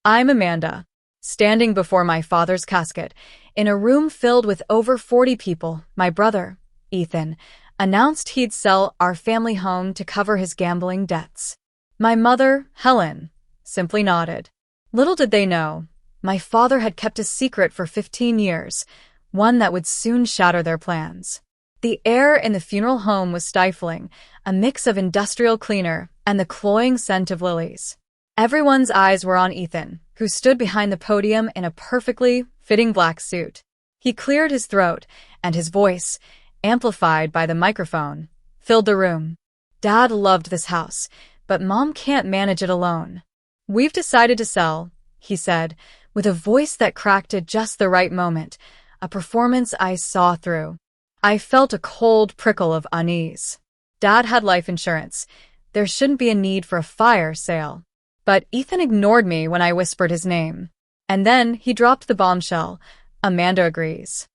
I'm Amanda, standing before my father's casket, in a room filled with over 40 people. My brother, Ethan, announced he'd sell our family home to cover his gambling debts. My mother, Helen, simply nodded. Little did they know, my father had kept a secret for 15 years, one that would soon shatter their plans. The air in the funeral home was stifling, a mix of industrial cleaner and the cloying scent of lilies. Everyone's eyes were on Ethan, who stood behind the podium in a perfectly fitting black suit. He cleared his throat, and his voice, amplified by the microphone, filled the room. Dad loved this house, but Mom can't manage it alone. We've decided to sell, he said, with a voice that cracked at just the right moment, a performance I saw through. I felt a cold prickle of unease. Dad had life insurance. There shouldn't be a need for a fire sale. But Ethan ignored me when I whispered his name. And then he dropped the bombshell. Amanda agrees.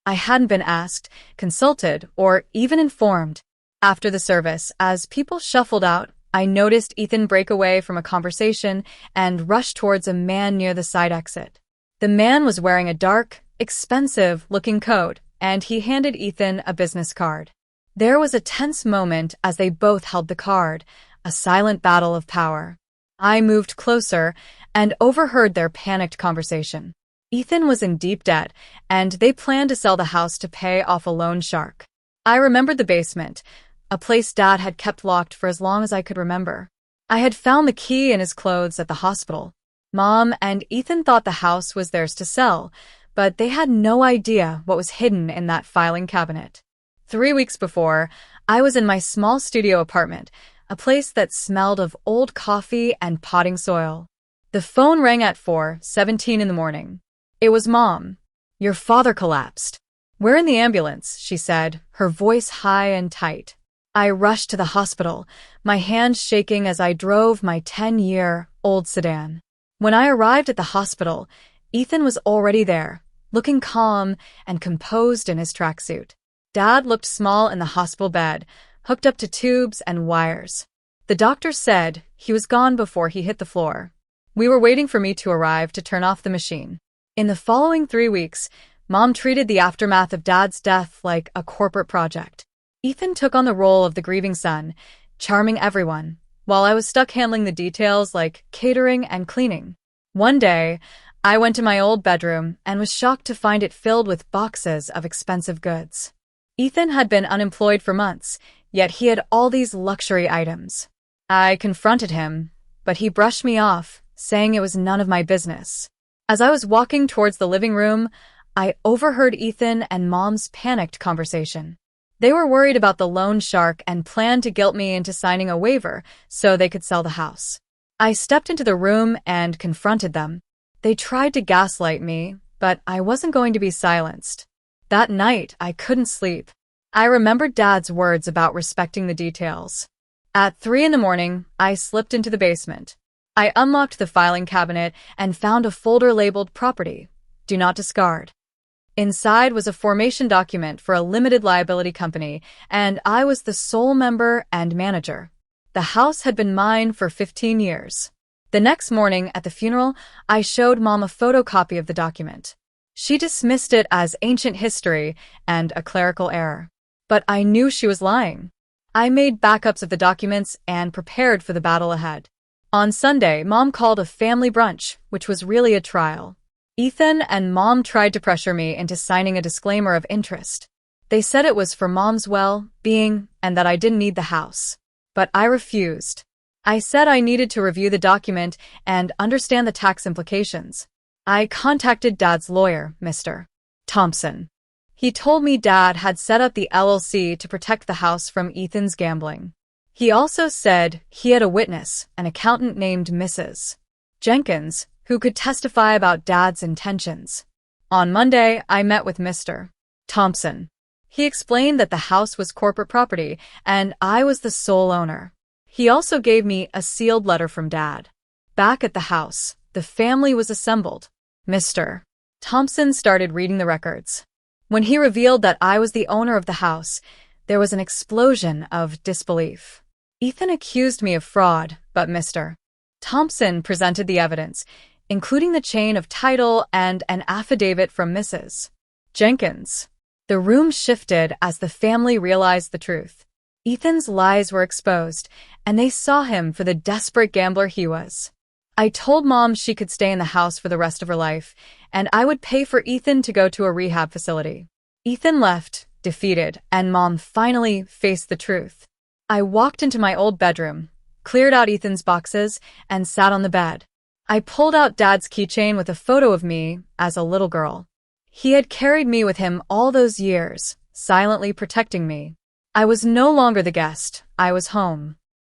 I hadn't been asked, consulted, or even informed. After the service, as people shuffled out, I noticed Ethan break away from a conversation and rush towards a man near the side exit. The man was wearing a dark, expensive-looking coat, and he handed Ethan a business card. There was a tense moment as they both held the card, a silent battle of power. I moved closer and overheard their panicked conversation. Ethan was in deep debt, and they planned to sell the house to pay off a loan shark. I remembered the basement, a place Dad had kept locked for as long as I could remember. I had found the key in his clothes at the hospital. Mom and Ethan thought the house was theirs to sell, but they had no idea what was hidden in that filing cabinet. 3 weeks before, I was in my small studio apartment, a place that smelled of old coffee and potting soil. The phone rang at 4:17 in the morning. It was Mom. Your father collapsed. We're in the ambulance, she said, her voice high and tight. I rushed to the hospital, my hands shaking as I drove my 10-year-old sedan. When I arrived at the hospital, Ethan was already there, looking calm and composed in his tracksuit. Dad looked small in the hospital bed, hooked up to tubes and wires. The doctor said he was gone before he hit the floor. We were waiting for me to arrive to turn off the machine. In the following 3 weeks, Mom treated the aftermath of Dad's death like a corporate project. Ethan took on the role of the grieving son, charming everyone, while I was stuck handling the details like catering and cleaning. One day, I went to my old bedroom and was shocked to find it filled with boxes of expensive goods. Ethan had been unemployed for months, yet he had all these luxury items. I confronted him, but he brushed me off, saying it was none of my business. As I was walking towards the living room, I overheard Ethan and Mom's panicked conversation. They were worried about the loan shark and planned to guilt me into signing a waiver so they could sell the house. I stepped into the room and confronted them. They tried to gaslight me, but I wasn't going to be silenced. That night, I couldn't sleep. I remembered Dad's words about respecting the details. At 3 in the morning, I slipped into the basement. I unlocked the filing cabinet and found a folder labeled Property, Do Not Discard. Inside was a formation document for a limited liability company, and I was the sole member and manager. The house had been mine for 15 years. The next morning at the funeral, I showed Mom a photocopy of the document. She dismissed it as ancient history and a clerical error. But I knew she was lying. I made backups of the documents and prepared for the battle ahead. On Sunday, Mom called a family brunch, which was really a trial. Ethan and Mom tried to pressure me into signing a disclaimer of interest. They said it was for Mom's well-being and that I didn't need the house. But I refused. I said I needed to review the document and understand the tax implications. I contacted Dad's lawyer, Mr. Thompson. He told me Dad had set up the LLC to protect the house from Ethan's gambling. He also said he had a witness, an accountant named Mrs. Jenkins, who could testify about Dad's intentions. On Monday, I met with Mr. Thompson. He explained that the house was corporate property and I was the sole owner. He also gave me a sealed letter from Dad. Back at the house, the family was assembled. Mr. Thompson started reading the records. When he revealed that I was the owner of the house, there was an explosion of disbelief. Ethan accused me of fraud, but Mr. Thompson presented the evidence. including the chain of title and an affidavit from Mrs. Jenkins. The room shifted as the family realized the truth. Ethan's lies were exposed, and they saw him for the desperate gambler he was. I told Mom she could stay in the house for the rest of her life, and I would pay for Ethan to go to a rehab facility. Ethan left, defeated, and Mom finally faced the truth. I walked into my old bedroom, cleared out Ethan's boxes, and sat on the bed. I pulled out Dad's keychain with a photo of me as a little girl. He had carried me with him all those years, silently protecting me. I was no longer the guest. I was home.